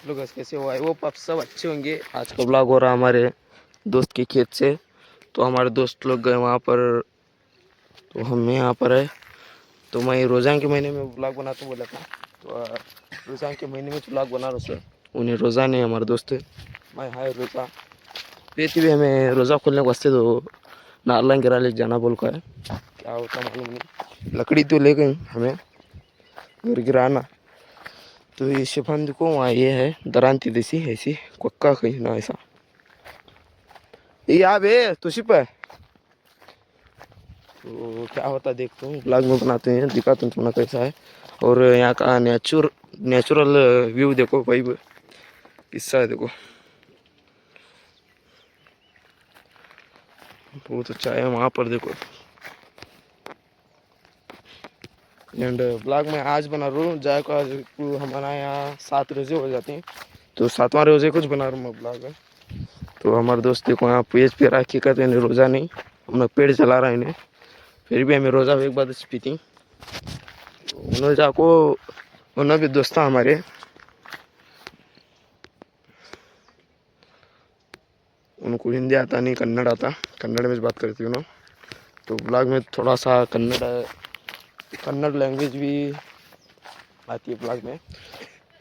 लोग कैसे हो? आई होप आप सब अच्छे होंगे। आज का ब्लॉग हो रहा हमारे दोस्त के खेत से। तो हमारे दोस्त लोग गए वहाँ पर, तो हम यहाँ पर है। तो मैं रोज़ान के महीने में ब्लॉग बनाता बोला था, तो रोज़ान के महीने में ब्लॉग बना रहा सर। उन्हें रोज़ा नहीं, हमारे दोस्त है। मैं हाय रोज़ा पेती भी हमें रोज़ा खोलने के वास्ते तो नारलन गिरा ले जाना बोल का है। क्या होता मालूम नहीं, लकड़ी तो ले गई हमें घर गिराना। तो ये शिफान देखो वहाँ ये है दरांती देसी ऐसी कुक्का कहीं ना ऐसा ये आप है तो शिप है। तो क्या होता देखते हूँ, ब्लॉग में बनाते हैं, दिखाता हूँ थोड़ा कैसा है। और यहाँ का नेचुरल व्यू देखो भाई, किस्सा है देखो, बहुत अच्छा है वहाँ पर देखो। एंड ब्लॉग में आज बना रहा हूँ जाए को, आज हमारा यहाँ 7 रोजे हो जाते हैं, तो 7वां रोजे कुछ बना रहा हूँ मैं ब्लॉग में। तो हमारे दोस्त देखो यहाँ पेज पे राखी का, तो इन्हें रोज़ा नहीं, हम लोग पेड़ चला रहा है इन्हें, फिर भी हमें रोज़ा एक बार पीती। उन्होंने जाको उन्होंने भी दोस्त था हमारे, उनको हिंदी आता नहीं, कन्नड़ आता, कन्नड़ में बात करती हूँ ना। तो ब्लॉग में थोड़ा सा कन्नड़ लैंग्वेज भी आती है ब्लॉग में।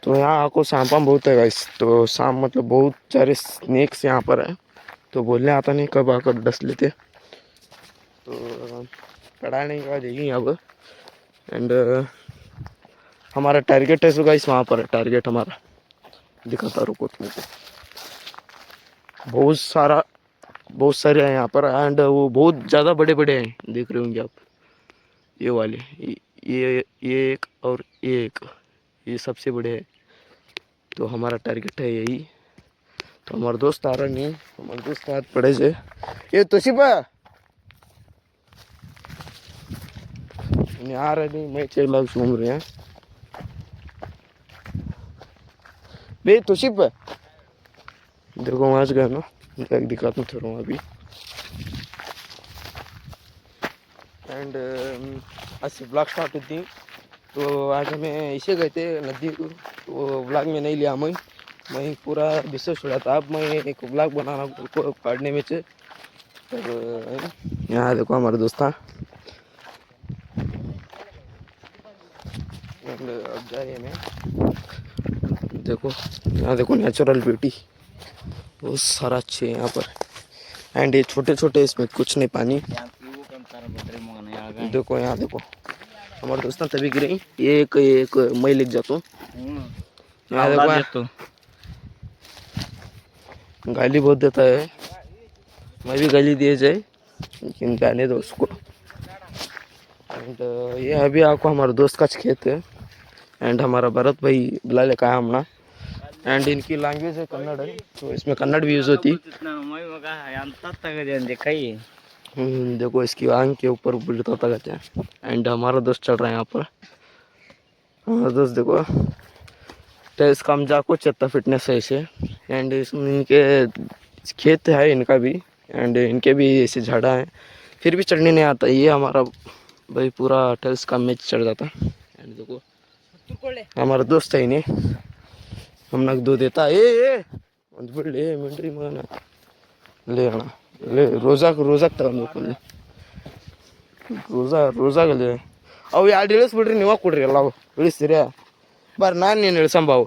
तो यहाँ आपको सांपा बहुत है गाइस, तो सांप मतलब बहुत सारे स्नेक्स यहाँ पर है, तो बोलने आता नहीं कब आकर डस लेते। तो पढ़ाने के बाद यही अब एंड हमारा टारगेट है सो गाइस, वहाँ पर टारगेट हमारा दिखाता रुको तुमको। बहुत सारे हैं यहाँ पर एंड वो बहुत ज़्यादा बड़े बड़े हैं, देख रहे होंगे आप ये वाले, ये एक और ये एक, ये सबसे बड़े है। तो हमारा टारगेट है यही। तो हमारे दोस्त आ रहा नहीं, हमारे दोस्त हाथ पड़े से ये तो शिपा आ रहा नहीं, मैं चेक लाख घूम रहे हैं बे तो शिप देखो वहाँ से गए ना, दिखाता हूँ थोड़ा अभी। एंड आज से ब्लॉग स्टार्ट होती, तो आज हमें ऐसे गए थे नदी को, तो ब्लॉग में नहीं लिया मैं पूरा विषय छोड़ा था। अब मैं एक ब्लॉग बनाना को पढ़ने में से। तो यहाँ देखो हमारे दोस्त था एंड अब जा रहे हैं, देखो यहाँ देखो नेचुरल ब्यूटी बहुत सारा अच्छे है यहाँ पर। एंड ये छोटे छोटे, इसमें कुछ नहीं पानी। देखो यहाँ देखो हमारे दोस्त तभी गिरे, एक मैं लिख जाता हूँ। यहाँ देखो गाली बहुत देता है, मैं भी गाली दिए जाए लेकिन जाने दो उसको। एंड ये अभी आपको हमारे दोस्त का खेत है एंड हमारा भरत भाई बुला ले का है हमना। एंड इनकी लैंग्वेज है कन्नड़ है, तो इसमें कन्नड़ भी यूज होती। देखो इसकी आंख के ऊपर बुलता कहते हैं। एंड हमारा दोस्त चल रहा है यहाँ पर, हमारा दोस्त देखो टेस्ट कम जाको चेता फिटनेस है इसे। एंड इसमें इनके खेत है इनका भी, एंड इनके भी ऐसे झाड़ा है, फिर भी चढ़ने नहीं आता। ये हमारा भाई पूरा टेल्स का मैच चढ़ जाता। एंड देखो हमारा दोस्त है इन्हें हम नक दो देता ए ले मिंट्री माना ले आना ले रोजा तಗೊಂಡು ले ರೋಜಾ ಗಲೆ ಅವು 2 ಇಳಿಸ್ ಬಿಡ್ರಿ, ನೀವ ಕೊಡ್ರಿ ಎಲ್ಲ ಇಳಿಸ್ತೀರಿ ಬಾರ್, ನಾನು ನೀನು ಇಳಿಸಂಬಾವು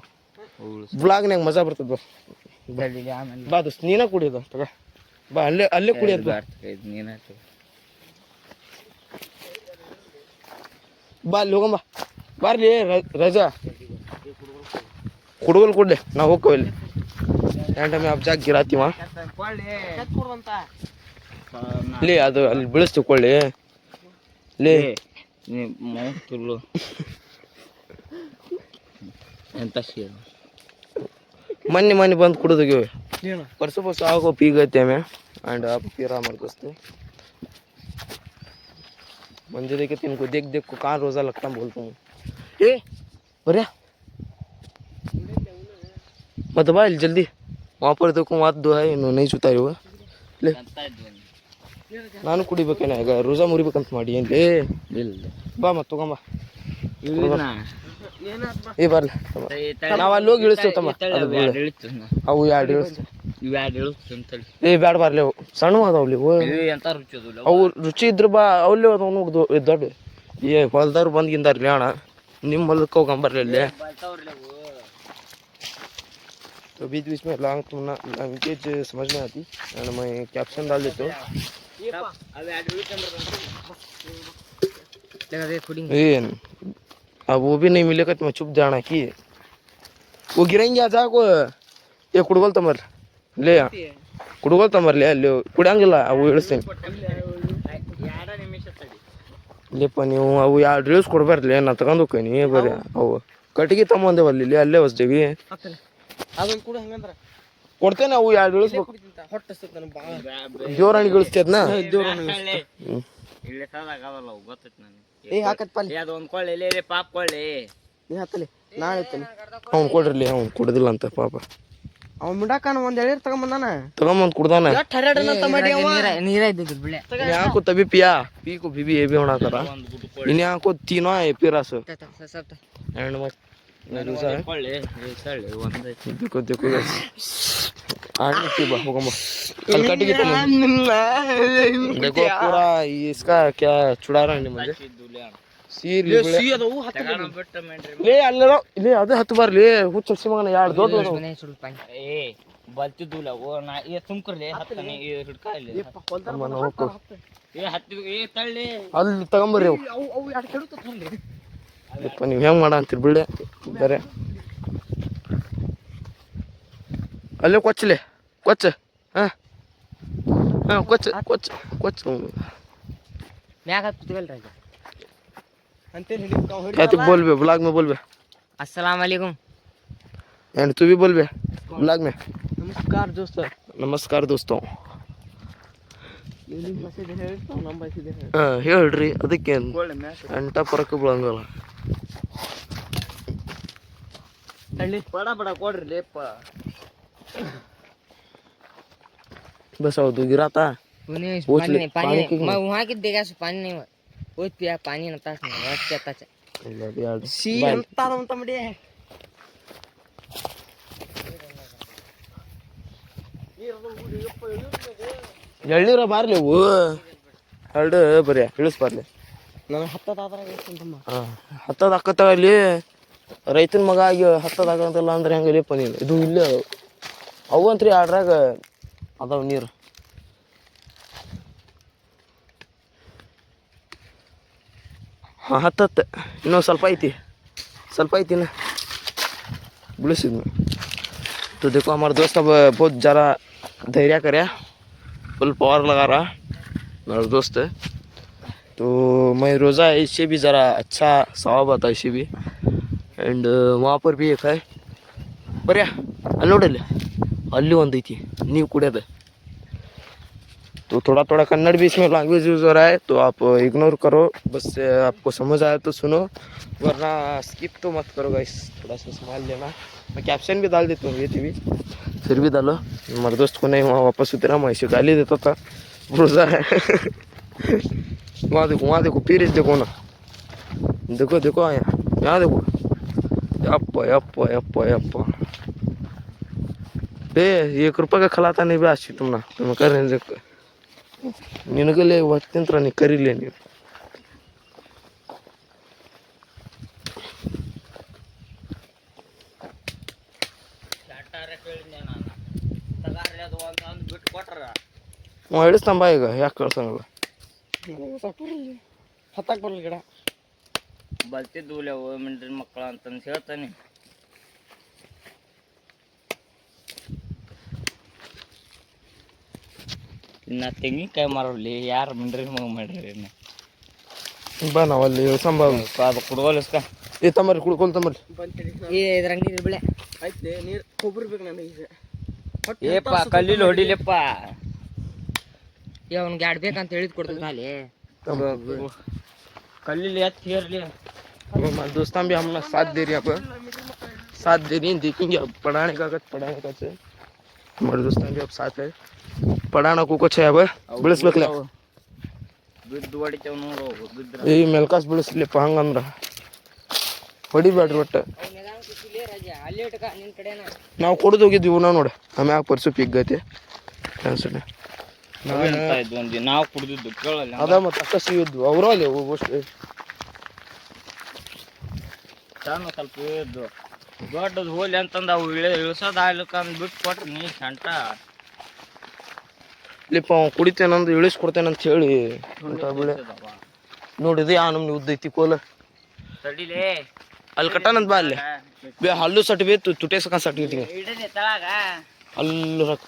ಬ್ಲಾಗ್ನಾಗ ಮಜಾ ಬರ್ತದ ಬಾ ದೋಸ್ತ್, ನೀನ ಕುಡಿಯೋದು ತಗ ಬಾ, ಅಲ್ಲೇ ಕುಡಿಯೋದು ಬಾ, ಅಲ್ಲಿ ಹೋಗಂಬ ಬಾರ್ಲಿ ರಜಾ ಕುಡುಗಲ್ ಕೊಡ್ಲೆ ನಾವು ಹೋಗ್ಕವಲ್ಲಿ ಎಂಟ ಮೇ ಅಬ್ಜಾಕ್ ಗಿರಾತಿವ ಲೇ, ಅದು ಅಲ್ಲಿ ಬೀಳಿಸ್ತೀವಿ ಕೊಳ್ಳಿ ಲೇ मन्ने बंद कुड़ गए परसों आगो पी गए थे मैं एंड आप पी रहा हमारे दोस्त मंजे देखे थे इनको देख को कहाँ रोजा लगता बोलता हूँ ए बरिया मत भाई जल्दी वहाँ पर देखो वहाँ दो है इन्होंने नहीं सुताई हुआ ले ನಾನು ಕುಡಿಬೇಕೇನ ಈಗ ರೋಜಾ ಮುರಿಬೇಕಂತ ಮಾಡಿ ಏನ್ ಲೇ ಬಾ ಮತ್ ತಗೊಂಬ ಏ ಬರ್ಲಿ ನಾವು ಅಲ್ಲಿ ಹೋಗಿ ಇಳಿಸ್ತೇವೆ ತಮ್ಮ ಅವು ಎರಡು ಇಳಿಸ್ತೇವೆ ಏ ಬ್ಯಾಡ ಬರ್ಲಿ ಅವು ಸಣ್ಣ ಅದಾವಲ್ಲಿ ಅವು ರುಚಿ ಇದ್ರ ಬಾ ಅವಲ್ಲಿ ಅದಾವ ನೋಡ್ದು ದೊಡ್ಡ ಏ ಹೊಲ್ದವ್ರು ಬಂದ್ಗಿಂದಾರ್ಲಿ ಅಣ್ಣ ನಿಮ್ಮ ಹೊಲಕ್ಕೆ ಹೋಗಂಬರ್ಲಿ ಅಲ್ಲಿ तो बीच बीच में लैंग्वेज समझ में आती एंड मैं कैप्शन डाल देता हूँ अब वो भी नहीं मिलेगा तो मैं चुप जाना कि वो गिरेंगे आजा को ये कुड़गोल तमर ले कुड़गोल तमर ले ಅಲ್ಲಿ ಕುಡಂಗಿಲ್ಲ ಅವು ಇಳಿಸ್ತೀನಿ ಲೇಪ ನೀವು ಅವು ಎರಡು ರೀಲ್ಸ್ ಕೊಡ್ಬಾರ್ಲಿ ನಾ ತಗೊಂಡು ಹೋಗ್ತೀನಿ ಬರೀ ಅವು ಕಟ್ಟಿಗೆ ತಗೊಂಬಂದೇವಲ್ಲಿ ಇಲ್ಲಿ ಅಲ್ಲೇ ಹೊಸ್ದೇವಿ ಅದೊಂದು ಕೂಡ ಹಂಗಂದ್ರ ಕೊಡ್ತೇನೆ ಅವು ಎರಡು ಇಳಿಸ್ಬೇಕು ದೇವ್ರಾಣಿಗೆ ಇಳಿಸ್ತೇದ್ನ ಅವ್ನು ಕೊಡ್ರಿ ಅವ್ನು ಕುಡ್ದಿಲ್ಲ ಅಂತ ಪಾಪ ಅವ್ನು ಮುಡಾಕನ ಒಂದ್ ಎಳೀರ್ ತಗೊಂಬಂದ್ ಕುಡ್ದಾನ ಯಾಕೋ ತಬಿ ಪಿಯಾ ಪೀಕು ಬಿಬಿ ಎಬಿ ಹೊಣಾಕರ ಇನ್ ಯಾಕೋ ತೀನೋ ಪಿರಾಸು एंड मत देखो देखो आने की बात होगा हल्का टिकट देखो पूरा इसका क्या छुड़ा रहा है मुझे सीर ले अल्ले ले ಅದು ಹತ್ತು ಬರ್ಲಿ ಹುಚ್ಚ ಮಗನ ಯಾರು ದೊಡ್ಡ ಏ ಬಲ್ತಿದ್ದುಲ ಓ ನಾ ಏ ಸುಮ್ಕರ್ಲಿ ಹತ್ತನೆ ಏ ಹಿಡ್ಕಾಲಿ ಮನ ಹೋಗು ಏ ಹತ್ತಿ ಏ ತಳ್ಳಿ ಅಲ್ಲಿ ತಗೊಂಬರ್ರಿ ಅವು ಎರಡು ಕೆಡುತ್ತ ತಳ್ಳಿ ಯಪ್ಪ ನೀವು ಹೆಂಗೆ ಮಾಡ ಅಂತೀರಿ ಬಿಡ್ಲೆ ಬೇರೆ ಅಲ್ಲೇ ಕೊಚ್ಚಲೆ ಕೊಚ್ಚ ಹಾಂ ಹಾಂ ಕೊಚ್ಚ ಕೊಚ್ಚ ಕೊಚ್ಚ ಮ್ಯಾಗ ಹತ್ತಿವಲ್ರಿ क्या तू बोल बे ब्लॉग में बोल बे अस्सलाम वालेकुम एंड तू भी बोल बे ब्लॉग में नमस्कार दोस्तों ಹೇಳ್ರಿ ಅದಕ್ಕೇನು ಅಂಟ ಪರಕ್ಕೆ ಬೀಳಂಗಲ್ಲ ಬಡ ಬಡ ಕೊಡ್ರಿ ಲೇಪ बस आओ तू गिरा था पानी मैं वहां की देगा पानी नहीं वो पिया पानी नता वच्चा सी अंता ಅಂತ ಮಡಿ ಎಳ್ನೀರ ಮಾರ್ಲಿ ಅವು ಎರಡು ಬರೀ ಇಳಿಸ್ಬಾರ್ಲಿ ನಾನು ಹತ್ತದ ಹಾಕತ್ತಾವ ಅಲ್ಲಿ ರೈತನ ಮಗ ಆಗಿ ಹತ್ತದಾಗಂತಲ್ಲ ಅಂದ್ರೆ ಹೆಂಗಲಿಪ್ಪ ನೀನು ಇದು ಇಲ್ಲೇ ಅವು ಅಂತ್ರಿ ಆಡ್ರಾಗ ಅದಾವ ನೀರು ಹಾಂ ಹತ್ತತ್ತು ಇನ್ನೊಂದು ಸ್ವಲ್ಪ ಐತಿ ना बुलिसिद्नु तो देखो हमारा दोस्त अब बहुत ज़्यादा धैर्य करे फुल पावर लगा रहा मेरा दोस्त है तो मैं रोज़ा इससे भी ज़रा अच्छा सवाब आता है इससे भी एंड वहाँ पर भी एक है बरिया अल्लोडले अल्ली ಒಂದು ಐತಿ ನೀವು ಕುಡಿಯೋದು तो थोड़ा थोड़ा कन्नड़ भी इसमें लैंग्वेज यूज़ हो रहा है तो आप इग्नोर करो बस आपको समझ आया तो सुनो वरना स्किप तो मत करो गाइस थोड़ा सा संभाल लेना मैं कैप्शन भी डाल देता हूँ ये भी फिर भी डालो हमारे दोस्त को नहीं वहाँ वापस उतरा मैं इसे गाली देता था रोज़ा है वहाँ देखो फिर देखो ना देखो देखो यहाँ देखो यप्पा यप्पा यप्पा यप्पा बे ₹1 का खिलाता नहीं बे अच्छी तुम ना तुम कर रहे देखो ನಿನಗಲೇ ಒತ್ತಿಂತ್ರ ನೀ ಕರೀಲೇ ನೀವು ಹಿಡಿಸ್ತಂಬ ಈಗ ಯಾಕೆ ಕಳ್ಸಂಗಲ್ಲ ಹತ್ತಾಕ್ ಬರ್ಲಿ ಗಿಡ ಬಲ್ತಿದ್ದುಲೆ ಮಿಂಡ್ರಿ ಮಕ್ಕಳು ಅಂತಂದು ಹೇಳ್ತಾನೆ ಇನ್ನು ತೆಂಗಿನಕಾಯಿ ಮಾರೋಲಿ ಯಾರು ಮಿಂಡ್ರಿ ಮಗ ಮಾಡ್ರಿ ಬಾ ನಾವಲ್ಲಿ ಸಂಭಾವ ಅದು ಕುಡ್ಗೋಲಿಸ್ಕ ಏ ತಮ್ಮರಿ ಕುಡ್ಕೊಲ್ ತಮ್ಮರಿ ಏ ಇದ್ರಾಗ ನೀರು ಬಿಳೆ ಆಯ್ತು ನೀರು ಕೊಬ್ಬರಿ ಬೇಕು ನನಗೆ ಏಪ್ಪ ಕಲ್ಲಿಲಿ ಹೊಡಿಲೆಪ್ಪ ಏ ಅವ್ನಿಗೆ ಎರಡು ಬೇಕಂತ ಹೇಳಿದ್ ಕೊಡ್ತೀನಿ ಅಲ್ಲಿ कल्ली दोस्तान भी हमने साथ दे रही है साथ दे रही है देखेंगे अब पढ़ाने का से हमारे दोस्तान भी अब साथ है पढ़ाना को कुछ है अब ಬಿಡಿಸಬೇಕಲ್ಲ ಬಿದ್ದು ಹೊಡಿತೇವ ನೋಡು ಬಿದ್ರ ಈ ಮೆಲ್ಕಾಸ್ ಬಿಡಿಸಲಿಪ್ಪ ಹಂಗಂದ್ರ ಹೊಡಿಬೇಡ್ರಿ ಒಟ್ಟ ನಾವು ಕೊಡದು ಹೋಗಿದ್ವಿ ನಾವು ನೋಡಿ ಆಮ್ಯಾಗ ಪರ್ಸು ಪಿಗ್ಗೈತಿ ನಾವು ಕುಡ್ದಿದ್ದು ಕೇಳಲ್ಲ ಅದ ಮತ್ತೆ ಅಕ್ಕ ಸಿಗಿದ್ವು ಅವರು ಅಲ್ಲಿ ಅಷ್ಟು ಸಣ್ಣ ಸ್ವಲ್ಪ ಇದ್ದು ದೊಡ್ಡದು ಹೋಲಿ ಅಂತಂದು ಅವು ಇಳಿಸೋದು ಆಗ್ಲಿಕ್ಕೆ ಬಿಟ್ಟು ಕೊಟ್ರಿ ನೀ ಸಂಟ ಇಲ್ಲಿಪ್ಪ ಅವ ಕುಡಿತೇನಂದು ಇಳಿಸ್ಕೊಡ್ತೇನಂತ ಹೇಳಿ ಬಿಳೆ ನೋಡಿದೆ ಆ ನಮ್ನಿ ಉದ್ದೈತಿ ಕೋಲ ತಡಿಲೇ ಅಲ್ಲಿ ಕಟ್ಟನಂತ ಬಾ ಅಲ್ಲಿ ಹಲ್ಲು ಸಟ್ ಬೇ ತುಟೇಸಕ सट गिटी अल्लू रख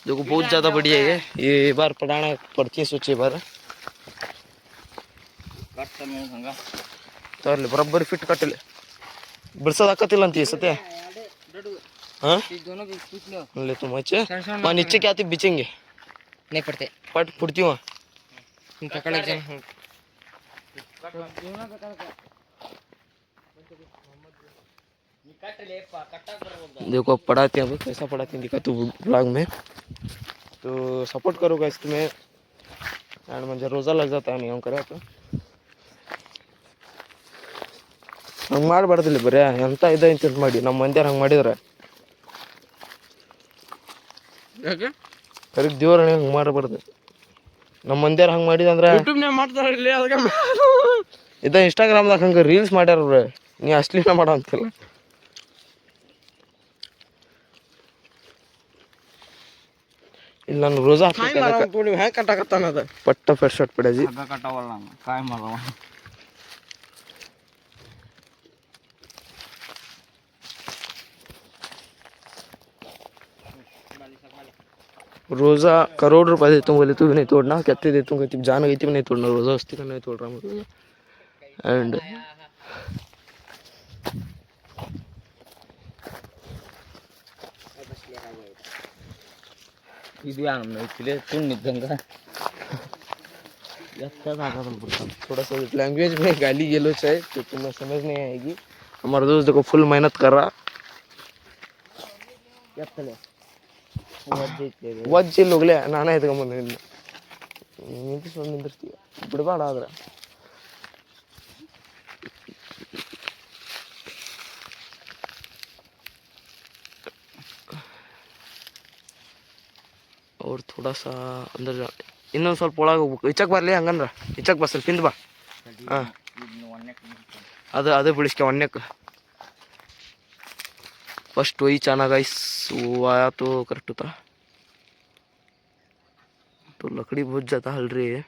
देखो बहुत ज़्यादा बढ़िया है ये बार पढ़ाना पड़ती है सोचे बार तरले बराबर फिट कटले बरसात आकतिಲ್ಲ ಅಂತ ಸತ್ಯ हां ले तुम अच्छे मां नीचे क्या आती बिचेंगे नहीं पड़ते पट फुटती हूं पकड़ ले देखो पढ़ाते हैं कैसा पढ़ाते हैं दिखा तू ब्लॉग में तो सपोर्ट करो गाइस तुम्हें एंड मुझे रोज़ा लग जाता है नहीं हम करे तो ಹಂಗೆ ಮಾಡಬಾರ್ದಿಲ್ಲ ಬರೇ ಎಂತ ಇದೆ ಅಂತ ಮಾಡಿ ನಮ್ಮ ಮಂದಿಯಾರು ಹಂಗೆ ಮಾಡಿದ್ರೆ ಕರೆಕ್ಟ್ ದೇವ್ರ ಹಂಗೆ ಮಾಡಬಾರ್ದು ನಮ್ಮ ಮಂದಿಯಾರು ಹಂಗೆ ಮಾಡಿದಂದ್ರೆ ಯೂಟ್ಯೂಬ್ನಾಗ ಮಾಡ್ತಾರೆ ಇದ ಇನ್ಸ್ಟಾಗ್ರಾಮ್ದಾಗ ಹಂಗೆ ರೀಲ್ಸ್ ಮಾಡ್ಯಾರ ನೀ ಅಶ್ಲೀಲ ಮಾಡೋ ಅಂತಿಲ್ಲ ಇಲ್ಲ ನಾನು ರೋಜಾ ಹೆಂಗೆ ಕಟ್ಟಾಕತ್ತಾನದ ಪಟ್ಟ ಫೆಟ್ ಶರ್ಟ್ ಪಡಾಜಿ ಕಟ್ಟಾವಲ್ಲ ನಾನು ಕಾಯಿ ಮಾಡವ रोज़ा करोड़ रुपए देता हूँ बोले तू भी नहीं तोड़ना कहते देता हूँ कहती जान गई थी भी नहीं तोड़ना रोज़ा उस का नहीं तोड़ रहा मैं एंड ಇದು ಯಾರು ನಮ್ಮ ತುಂಬಿದ್ದಂಗ थोड़ा सा लैंग्वेज में गाली गलोच है तो तुम्हें समझ नहीं आएगी हमारा दोस्त देखो फुल मेहनत कर रहा ವಜ್ಜಿ ಹೋಗ್ಲೆ ನಾನೇ ಎತ್ಕೊಂಬಂದಿಲ್ಲ ನಿಂತಿಸ್ಕೊಂಡು ನಿಂದಿರ್ತೀವಿ ಬಿಡಬೇಡ ಆದ್ರೆ ಅವ್ರು ಥೋಡಾ ಸಾ ಅಂದ್ರೆ ಇನ್ನೊಂದು ಸ್ವಲ್ಪ ಒಳಗೆ ಹೋಗ್ಬೇಕು ಇಚ್ಚಕ್ಕೆ ಬರಲಿ ಹಂಗಂದ್ರೆ ಇಚ್ಚಕ್ಕೆ ಬಾ ಸ್ವಲ್ಪ ಹಿಂದೆ ಬಾ ಹಾಂ ಅದು ಬಿಡಿಸ್ಕೆ ಒಣ್ಣೆಕ್ಕೆ फर्स्ट वही चाना गाइस वो आया तो करेक्ट होता तो लकड़ी बहुत ज़्यादा हल रही है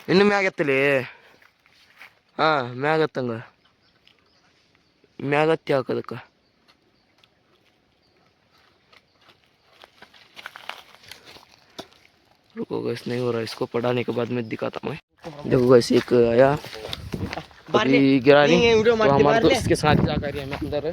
ಇನ್ನು ಮ್ಯಾಗತ್ತಲಿ ಹಾಂ ಮ್ಯಾಗತ್ತಂಗ ಮ್ಯಾಗತ್ತಿ ಹಾಕೋದಕ್ಕೆ रुको गैस नहीं हो रहा इसको पढ़ाने के बाद में दिखाता मैं देखो गैस एक आया अभी गिरा नहीं तो हमारे दोस्त के साथ जा कर अंदर